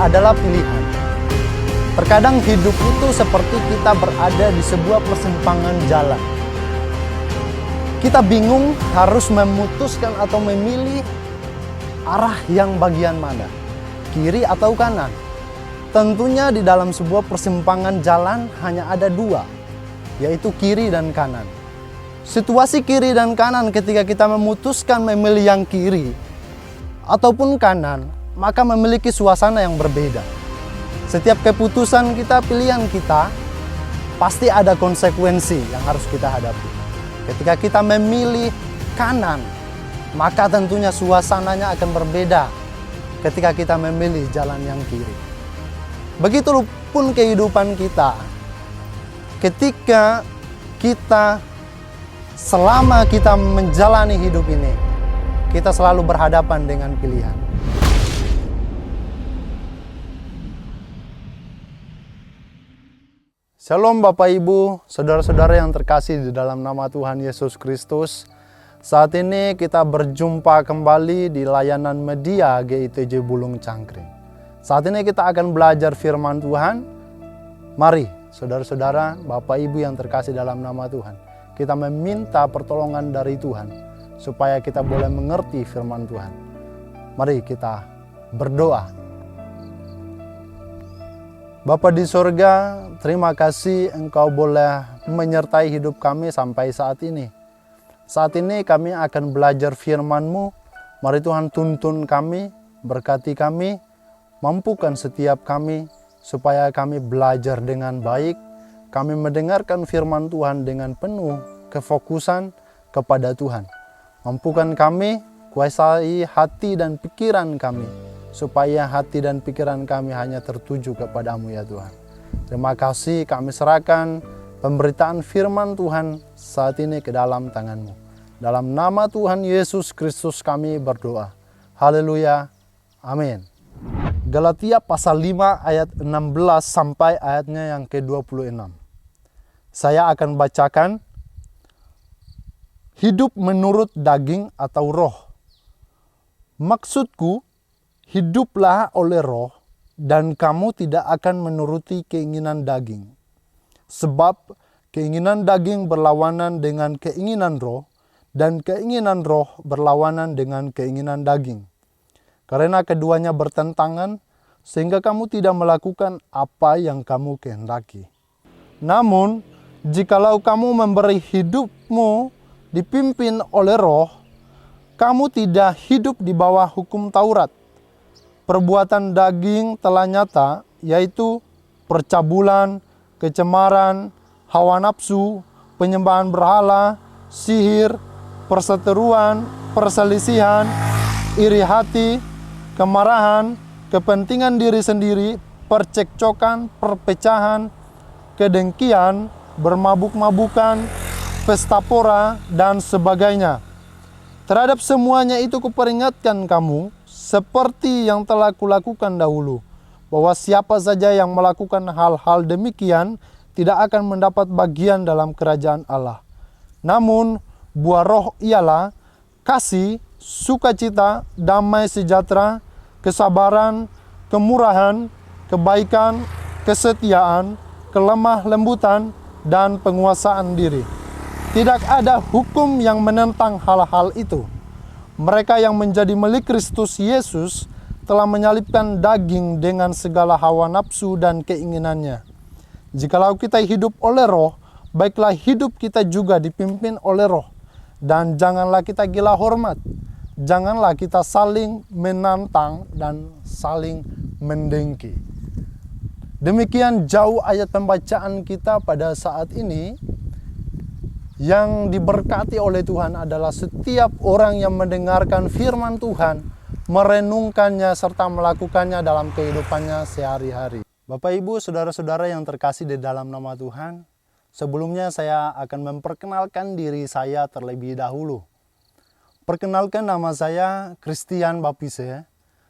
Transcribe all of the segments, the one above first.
adalah pilihan. Terkadang hidup itu seperti kita berada di sebuah persimpangan jalan. Kita bingung harus memutuskan atau memilih arah yang bagian mana, kiri atau kanan. Tentunya di dalam sebuah persimpangan jalan hanya ada dua, yaitu kiri dan kanan. Situasi kiri dan kanan ketika kita memutuskan memilih yang kiri ataupun kanan, maka memiliki suasana yang berbeda. Setiap keputusan kita, pilihan kita, pasti ada konsekuensi yang harus kita hadapi. Ketika kita memilih kanan, maka tentunya suasananya akan berbeda ketika kita memilih jalan yang kiri. Begitupun kehidupan kita. Ketika kita, selama kita menjalani hidup ini, kita selalu berhadapan dengan pilihan. Shalom Bapak Ibu, saudara-saudara yang terkasih di dalam nama Tuhan Yesus Kristus. Saat ini kita berjumpa kembali di layanan media GITJ Bulung Cangkring. Saat ini kita akan belajar firman Tuhan. Mari saudara-saudara, Bapak Ibu yang terkasih dalam nama Tuhan, kita meminta pertolongan dari Tuhan supaya kita boleh mengerti firman Tuhan. Mari kita berdoa. Bapa di sorga, terima kasih Engkau boleh menyertai hidup kami sampai saat ini. Saat ini kami akan belajar firman-Mu. Mari Tuhan tuntun kami, berkati kami, mampukan setiap kami, supaya kami belajar dengan baik. Kami mendengarkan firman Tuhan dengan penuh kefokusan kepada Tuhan. Mampukan kami, kuasai hati dan pikiran kami, supaya hati dan pikiran kami hanya tertuju kepadamu ya Tuhan. Terima kasih, kami serahkan pemberitaan firman Tuhan saat ini ke dalam tangan-Mu. Dalam nama Tuhan Yesus Kristus kami berdoa. Haleluya. Amin. Galatia pasal 5 ayat 16 sampai ayatnya yang ke-26. Saya akan bacakan. Hidup menurut daging atau roh. Maksudku, hiduplah oleh roh, dan kamu tidak akan menuruti keinginan daging. Sebab keinginan daging berlawanan dengan keinginan roh, dan keinginan roh berlawanan dengan keinginan daging. Karena keduanya bertentangan, sehingga kamu tidak melakukan apa yang kamu kehendaki. Namun, jikalau kamu memberi hidupmu dipimpin oleh roh, kamu tidak hidup di bawah hukum Taurat. Perbuatan daging telah nyata, yaitu percabulan, kecemaran, hawa nafsu, penyembahan berhala, sihir, perseteruan, perselisihan, iri hati, kemarahan, kepentingan diri sendiri, percekcokan, perpecahan, kedengkian, bermabuk-mabukan, pesta pora, dan sebagainya. Terhadap semuanya itu kuperingatkan kamu, seperti yang telah kulakukan dahulu, bahwa siapa saja yang melakukan hal-hal demikian tidak akan mendapat bagian dalam kerajaan Allah. Namun, buah roh ialah kasih, sukacita, damai sejahtera, kesabaran, kemurahan, kebaikan, kesetiaan, kelemah lembutan, dan penguasaan diri. Tidak ada hukum yang menentang hal-hal itu. Mereka yang menjadi milik Kristus Yesus telah menyalibkan daging dengan segala hawa nafsu dan keinginannya. Jikalau kita hidup oleh roh, baiklah hidup kita juga dipimpin oleh roh. Dan janganlah kita gila hormat. Janganlah kita saling menantang dan saling mendengki. Demikian jauh ayat pembacaan kita pada saat ini. Yang diberkati oleh Tuhan adalah setiap orang yang mendengarkan firman Tuhan, merenungkannya serta melakukannya dalam kehidupannya sehari-hari. Bapak Ibu, saudara-saudara yang terkasih di dalam nama Tuhan, sebelumnya saya akan memperkenalkan diri saya terlebih dahulu. Perkenalkan, nama saya Christian Bapise.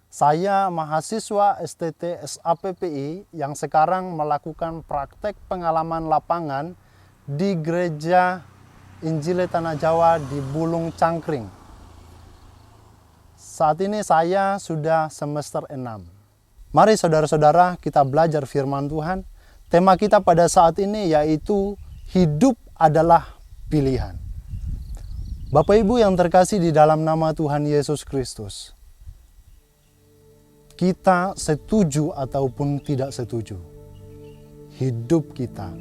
Saya mahasiswa STT SAPPI yang sekarang melakukan praktek pengalaman lapangan di Gereja Injil Tanah Jawa di Bulung Cangkring. Saat ini saya sudah semester 6. Mari saudara-saudara kita belajar firman Tuhan. Tema kita pada saat ini yaitu hidup adalah pilihan. Bapak Ibu yang terkasih di dalam nama Tuhan Yesus Kristus, kita setuju ataupun tidak setuju, hidup kita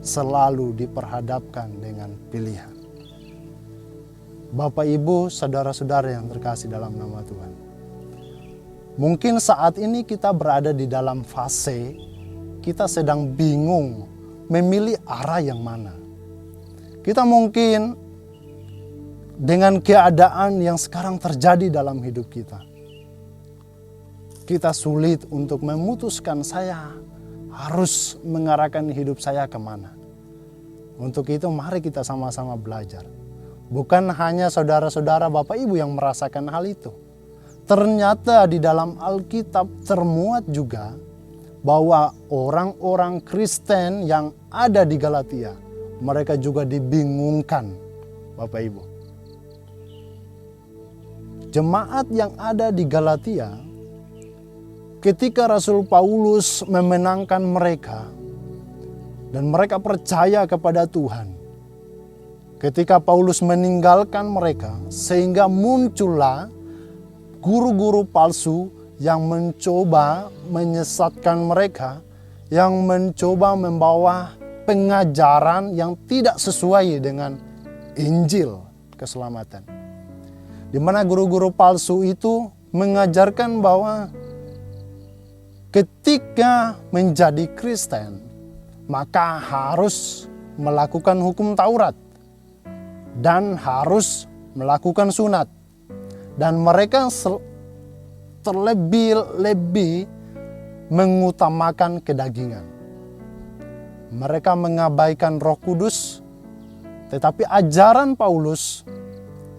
selalu diperhadapkan dengan pilihan. Bapak Ibu, saudara-saudara yang terkasih dalam nama Tuhan, mungkin saat ini kita berada di dalam fase kita sedang bingung memilih arah yang mana. Kita mungkin dengan keadaan yang sekarang terjadi dalam hidup kita, kita sulit untuk memutuskan saya harus mengarahkan hidup saya kemana. Untuk itu mari kita sama-sama belajar. Bukan hanya saudara-saudara Bapak Ibu yang merasakan hal itu. Ternyata di dalam Alkitab termuat juga bahwa orang-orang Kristen yang ada di Galatia, mereka juga dibingungkan, Bapak Ibu. Jemaat yang ada di Galatia, ketika Rasul Paulus memenangkan mereka dan mereka percaya kepada Tuhan, ketika Paulus meninggalkan mereka, sehingga muncullah guru-guru palsu yang mencoba menyesatkan mereka, yang mencoba membawa pengajaran yang tidak sesuai dengan Injil keselamatan. Di mana guru-guru palsu itu mengajarkan bahwa ketika menjadi Kristen, maka harus melakukan hukum Taurat dan harus melakukan sunat. Dan mereka terlebih-lebih mengutamakan kedagingan. Mereka mengabaikan Roh Kudus, tetapi ajaran Paulus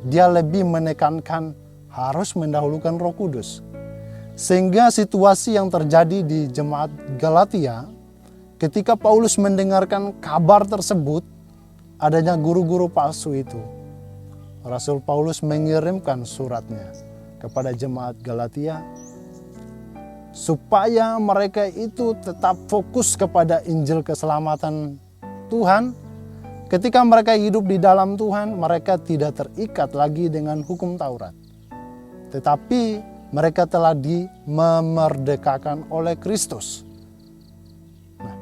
dia lebih menekankan harus mendahulukan Roh Kudus. Sehingga situasi yang terjadi di jemaat Galatia, ketika Paulus mendengarkan kabar tersebut, adanya guru-guru palsu itu, Rasul Paulus mengirimkan suratnya kepada jemaat Galatia, supaya mereka itu tetap fokus kepada Injil keselamatan Tuhan. Ketika mereka hidup di dalam Tuhan, mereka tidak terikat lagi dengan hukum Taurat. Tetapi mereka telah dimerdekakan oleh Kristus. Nah,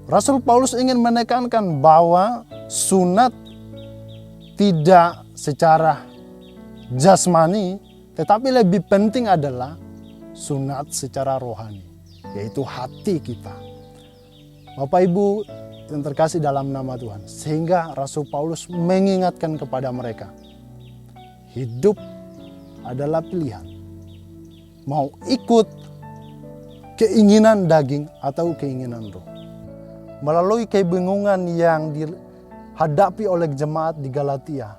Rasul Paulus ingin menekankan bahwa sunat tidak secara jasmani, tetapi lebih penting adalah sunat secara rohani, yaitu hati kita. Bapak Ibu yang terkasih dalam nama Tuhan, sehingga Rasul Paulus mengingatkan kepada mereka, hidup adalah pilihan. Mau ikut keinginan daging atau keinginan roh. Melalui kebingungan yang dihadapi oleh jemaat di Galatia,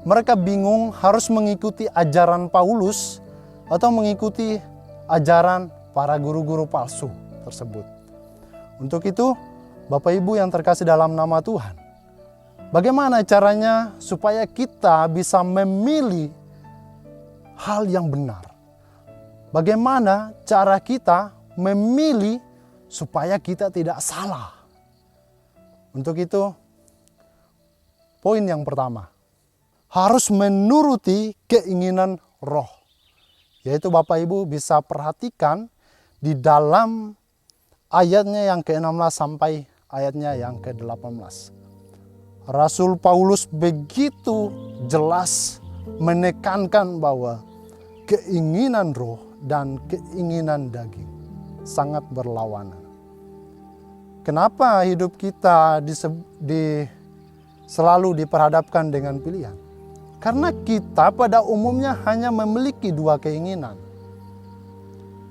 mereka bingung harus mengikuti ajaran Paulus atau mengikuti ajaran para guru-guru palsu tersebut. Untuk itu, Bapak Ibu yang terkasih dalam nama Tuhan, bagaimana caranya supaya kita bisa memilih hal yang benar? Bagaimana cara kita memilih supaya kita tidak salah? Untuk itu, poin yang pertama, harus menuruti keinginan roh. Yaitu Bapak Ibu bisa perhatikan di dalam ayatnya yang ke-16 sampai ayatnya yang ke-18. Rasul Paulus begitu jelas menekankan bahwa keinginan roh dan keinginan daging sangat berlawanan. Kenapa hidup kita selalu diperhadapkan dengan pilihan? Karena kita pada umumnya hanya memiliki dua keinginan,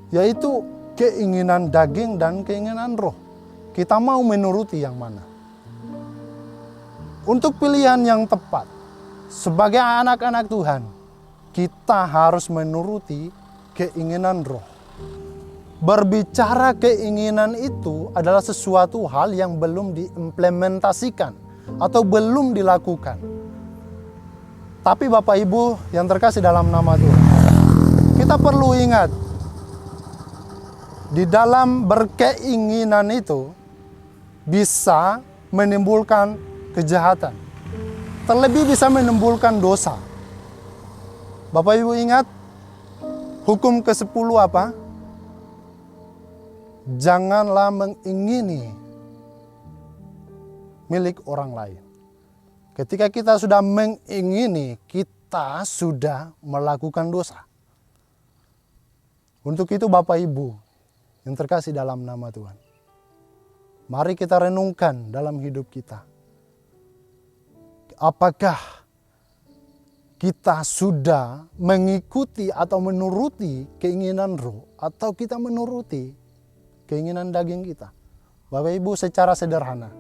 yaitu keinginan daging dan keinginan roh. Kita mau menuruti yang mana? Untuk pilihan yang tepat, sebagai anak-anak Tuhan, kita harus menuruti keinginan roh. Berbicara keinginan itu adalah sesuatu hal yang belum diimplementasikan atau belum dilakukan. Tapi Bapak Ibu yang terkasih dalam nama Tuhan, kita perlu ingat di dalam berkeinginan itu bisa menimbulkan kejahatan. Terlebih bisa menimbulkan dosa. Bapak Ibu ingat hukum ke-10 apa? Janganlah mengingini milik orang lain. Ketika kita sudah mengingini, kita sudah melakukan dosa. Untuk itu Bapak Ibu yang terkasih dalam nama Tuhan, mari kita renungkan dalam hidup kita. Apakah kita sudah mengikuti atau menuruti keinginan roh, atau kita menuruti keinginan daging kita? Bapak Ibu, secara sederhana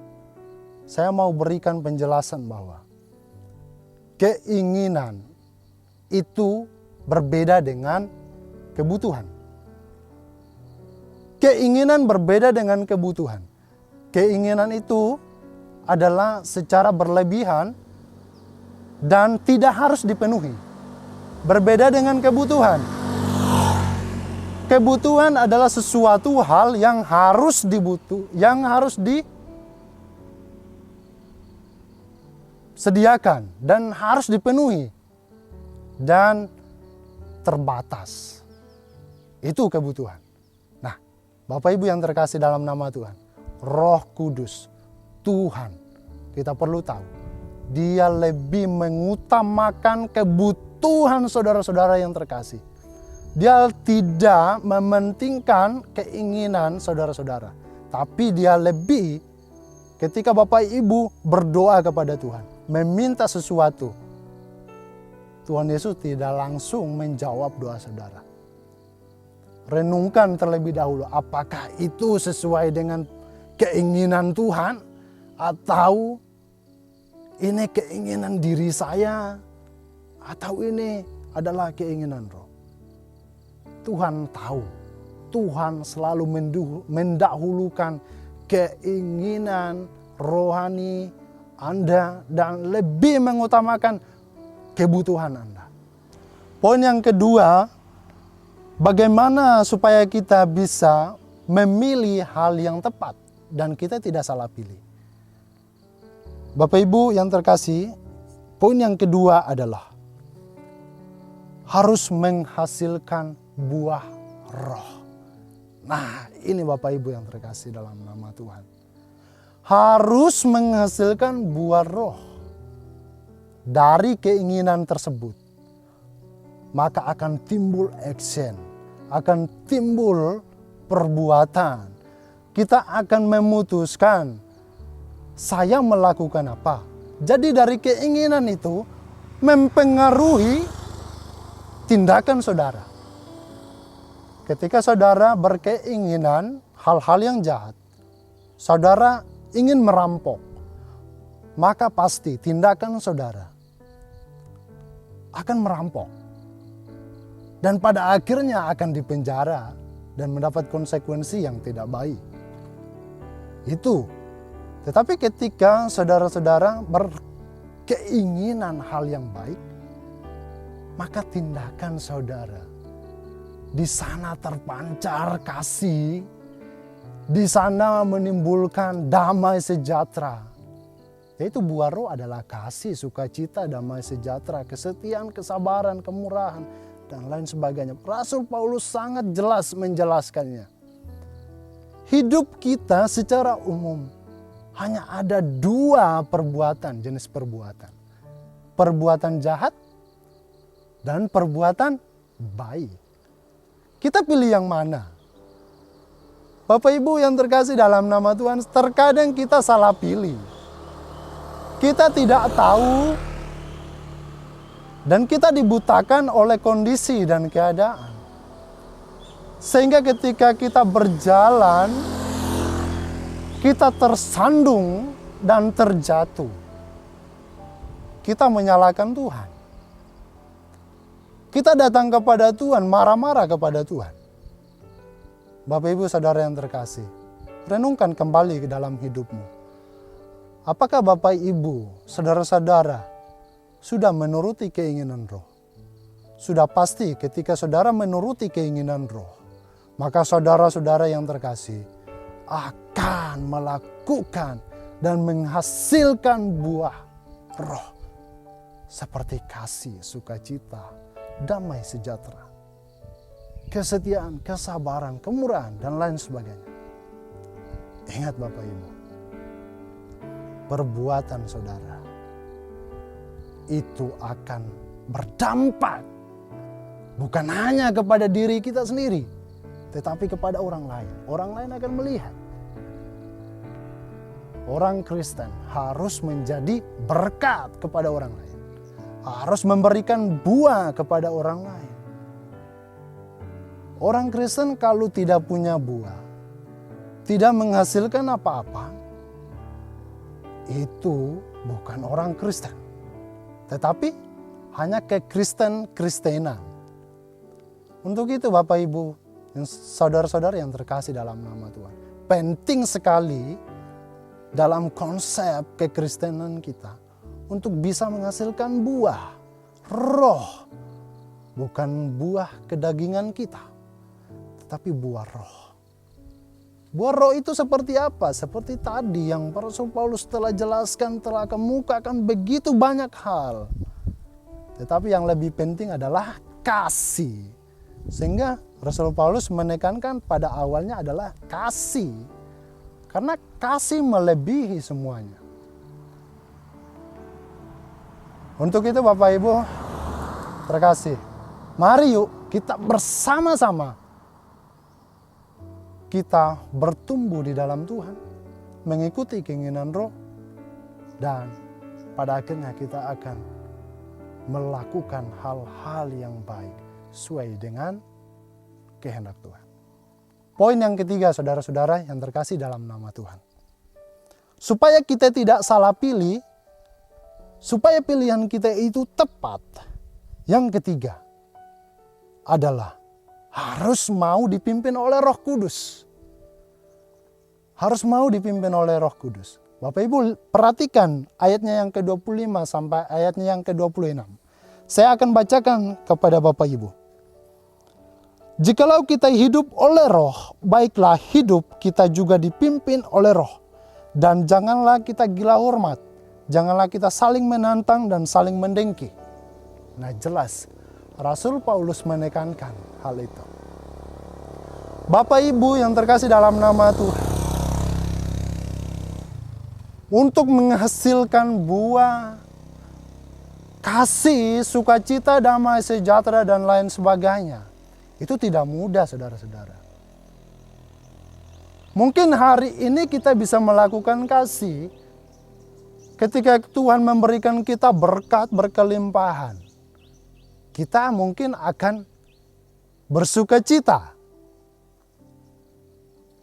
saya mau berikan penjelasan bahwa keinginan itu berbeda dengan kebutuhan. Keinginan berbeda dengan kebutuhan. Keinginan itu adalah secara berlebihan dan tidak harus dipenuhi. Berbeda dengan kebutuhan. Kebutuhan adalah sesuatu hal yang harus disediakan dan harus dipenuhi dan terbatas. Itu kebutuhan. Nah, Bapak Ibu yang terkasih dalam nama Tuhan, Roh Kudus, Tuhan, kita perlu tahu, Dia lebih mengutamakan kebutuhan saudara-saudara yang terkasih. Dia tidak mementingkan keinginan saudara-saudara, tapi Dia lebih, ketika Bapak Ibu berdoa kepada Tuhan, meminta sesuatu, Tuhan Yesus tidak langsung menjawab doa saudara. Renungkan terlebih dahulu, apakah itu sesuai dengan keinginan Tuhan, atau ini keinginan diri saya, atau ini adalah keinginan roh. Tuhan tahu, Tuhan selalu mendahulukan keinginan rohani Anda dan lebih mengutamakan kebutuhan Anda. Poin yang kedua, bagaimana supaya kita bisa memilih hal yang tepat dan kita tidak salah pilih. Bapak Ibu yang terkasih, poin yang kedua adalah harus menghasilkan buah roh. Nah, ini Bapak Ibu yang terkasih dalam nama Tuhan. Harus menghasilkan buah roh dari keinginan tersebut. Maka akan timbul action, akan timbul perbuatan. Kita akan memutuskan, saya melakukan apa. Jadi dari keinginan itu mempengaruhi tindakan saudara. Ketika saudara berkeinginan hal-hal yang jahat, saudara ingin merampok, maka pasti tindakan saudara akan merampok. Dan pada akhirnya akan dipenjara dan mendapat konsekuensi yang tidak baik. Itu. Tetapi ketika saudara-saudara berkeinginan hal yang baik, maka tindakan saudara di sana terpancar kasih, di sana menimbulkan damai sejahtera. Yaitu buah roh adalah kasih, sukacita, damai sejahtera, kesetiaan, kesabaran, kemurahan, dan lain sebagainya. Rasul Paulus sangat jelas menjelaskannya. Hidup kita secara umum hanya ada dua perbuatan, jenis perbuatan. Perbuatan jahat dan perbuatan baik. Kita pilih yang mana? Bapak Ibu yang terkasih dalam nama Tuhan, terkadang kita salah pilih. Kita tidak tahu dan kita dibutakan oleh kondisi dan keadaan. Sehingga ketika kita berjalan, kita tersandung dan terjatuh. Kita menyalahkan Tuhan. Kita datang kepada Tuhan, marah-marah kepada Tuhan. Bapak Ibu saudara yang terkasih, renungkan kembali ke dalam hidupmu. Apakah Bapak Ibu, saudara-saudara, sudah menuruti keinginan roh? Sudah pasti ketika saudara menuruti keinginan roh, maka saudara-saudara yang terkasih akan melakukan dan menghasilkan buah roh seperti kasih, sukacita, damai sejahtera, kesetiaan, kesabaran, kemurahan, dan lain sebagainya. Ingat Bapak Ibu, perbuatan saudara itu akan berdampak bukan hanya kepada diri kita sendiri, tetapi kepada orang lain. Orang lain akan melihat. Orang Kristen harus menjadi berkat kepada orang lain. Harus memberikan buah kepada orang lain. Orang Kristen kalau tidak punya buah, tidak menghasilkan apa-apa, itu bukan orang Kristen. Tetapi hanya Kristen-Kristenan. Untuk itu Bapak Ibu, saudara-saudara yang terkasih dalam nama Tuhan, penting sekali dalam konsep kekristenan kita untuk bisa menghasilkan buah roh. Bukan buah kedagingan kita, tetapi buah roh. Buah roh itu seperti apa? Seperti tadi yang Rasul Paulus telah jelaskan, telah kemukakan begitu banyak hal. Tetapi yang lebih penting adalah kasih. Sehingga Rasul Paulus menekankan pada awalnya adalah kasih. Karena kasih melebihi semuanya. Untuk itu Bapak Ibu terkasih, mari yuk kita bersama-sama kita bertumbuh di dalam Tuhan, mengikuti keinginan roh, dan pada akhirnya kita akan melakukan hal-hal yang baik sesuai dengan kehendak Tuhan. Poin yang ketiga, saudara-saudara yang terkasih dalam nama Tuhan. Supaya kita tidak salah pilih, supaya pilihan kita itu tepat. Yang ketiga adalah harus mau dipimpin oleh Roh Kudus. Harus mau dipimpin oleh Roh Kudus. Bapak Ibu perhatikan ayatnya yang ke-25 sampai ayatnya yang ke-26. Saya akan bacakan kepada Bapak Ibu. Jikalau kita hidup oleh roh, baiklah hidup kita juga dipimpin oleh roh. Dan janganlah kita gila hormat, janganlah kita saling menantang dan saling mendengki. Nah jelas, Rasul Paulus menekankan hal itu. Bapak Ibu yang terkasih dalam nama Tuhan, untuk menghasilkan buah kasih, sukacita, damai, sejahtera, dan lain sebagainya, itu tidak mudah, saudara-saudara. Mungkin hari ini kita bisa melakukan kasih ketika Tuhan memberikan kita berkat berkelimpahan. Kita mungkin akan bersukacita.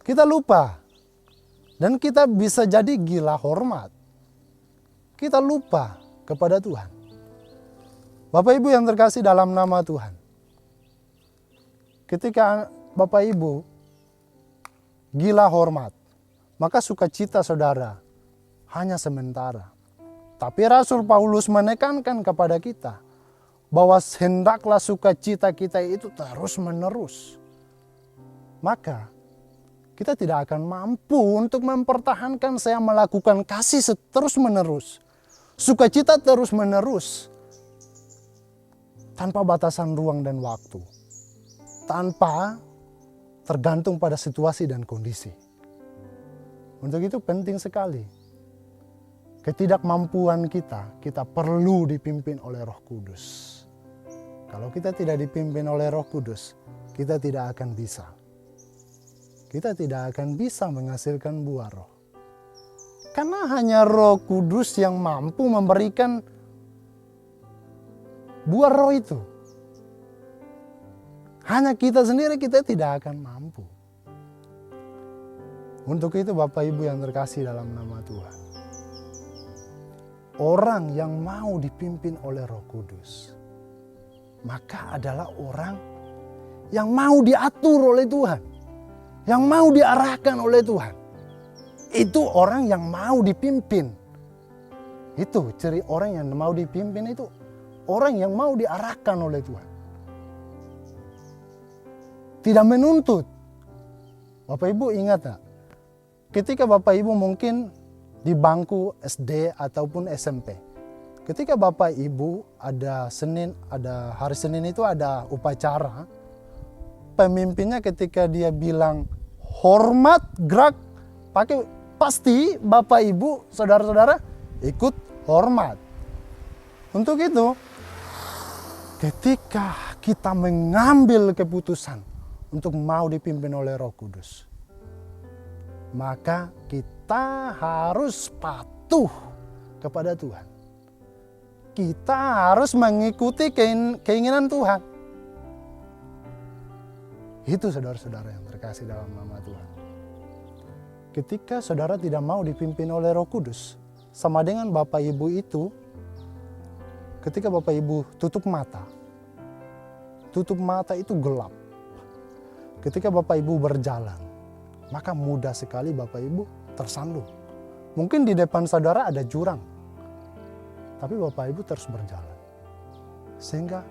Kita lupa. Dan kita bisa jadi gila hormat. Kita lupa kepada Tuhan. Bapak Ibu yang terkasih dalam nama Tuhan, ketika Bapak Ibu gila hormat, maka sukacita saudara hanya sementara. Tapi Rasul Paulus menekankan kepada kita bahwa hendaklah sukacita kita itu terus menerus. Maka kita tidak akan mampu untuk mempertahankan saya melakukan kasih terus menerus. Sukacita terus menerus. Tanpa batasan ruang dan waktu. Tanpa tergantung pada situasi dan kondisi. Untuk itu penting sekali. Ketidakmampuan kita perlu dipimpin oleh Roh Kudus. Kalau kita tidak dipimpin oleh Roh Kudus, kita tidak akan bisa. Kita tidak akan bisa menghasilkan buah roh. Karena hanya Roh Kudus yang mampu memberikan buah roh itu. Hanya kita sendiri kita tidak akan mampu. Untuk itu Bapak Ibu yang terkasih dalam nama Tuhan, orang yang mau dipimpin oleh Roh Kudus, maka adalah orang yang mau diatur oleh Tuhan, yang mau diarahkan oleh Tuhan. Itu orang yang mau dipimpin. Itu ciri orang yang mau dipimpin, itu orang yang mau diarahkan oleh Tuhan. Tidak menuntut, Bapak Ibu ingat gak? Ketika Bapak Ibu mungkin di bangku SD ataupun SMP. Ketika Bapak Ibu ada hari Senin itu ada upacara. Pemimpinnya ketika dia bilang hormat, gerak, pasti Bapak Ibu, saudara-saudara ikut hormat. Untuk itu, ketika kita mengambil keputusan untuk mau dipimpin oleh Roh Kudus, maka kita harus patuh kepada Tuhan. Kita harus mengikuti keinginan Tuhan. Itu saudara-saudara yang terkasih dalam nama Tuhan. Ketika saudara tidak mau dipimpin oleh Roh Kudus, sama dengan Bapak Ibu itu, ketika Bapak Ibu tutup mata itu gelap. Ketika Bapak Ibu berjalan, maka mudah sekali Bapak Ibu tersandung. Mungkin di depan saudara ada jurang, tapi Bapak Ibu terus berjalan sehingga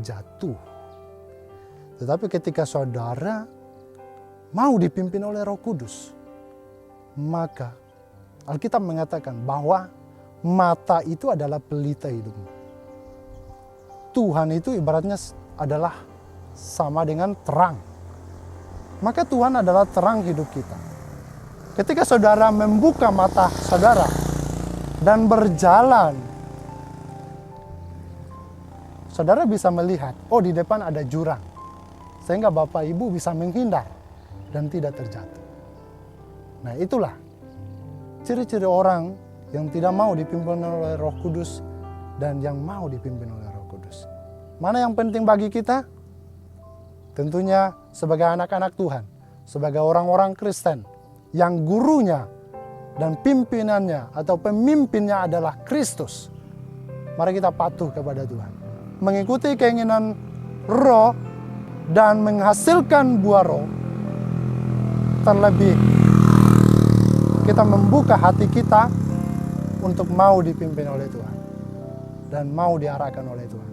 jatuh. Tetapi ketika saudara mau dipimpin oleh Roh Kudus, maka Alkitab mengatakan bahwa mata itu adalah pelita hidupmu. Tuhan itu ibaratnya adalah sama dengan terang. Maka Tuhan adalah terang hidup kita. Ketika saudara membuka mata saudara dan berjalan, saudara bisa melihat, oh di depan ada jurang. Sehingga Bapak Ibu bisa menghindar dan tidak terjatuh. Nah itulah ciri-ciri orang yang tidak mau dipimpin oleh Roh Kudus dan yang mau dipimpin oleh Roh Kudus. Mana yang penting bagi kita? Tentunya sebagai anak-anak Tuhan, sebagai orang-orang Kristen yang gurunya dan pimpinannya atau pemimpinnya adalah Kristus. Mari kita patuh kepada Tuhan, mengikuti keinginan Roh dan menghasilkan buah Roh. Terlebih kita membuka hati kita untuk mau dipimpin oleh Tuhan dan mau diarahkan oleh Tuhan.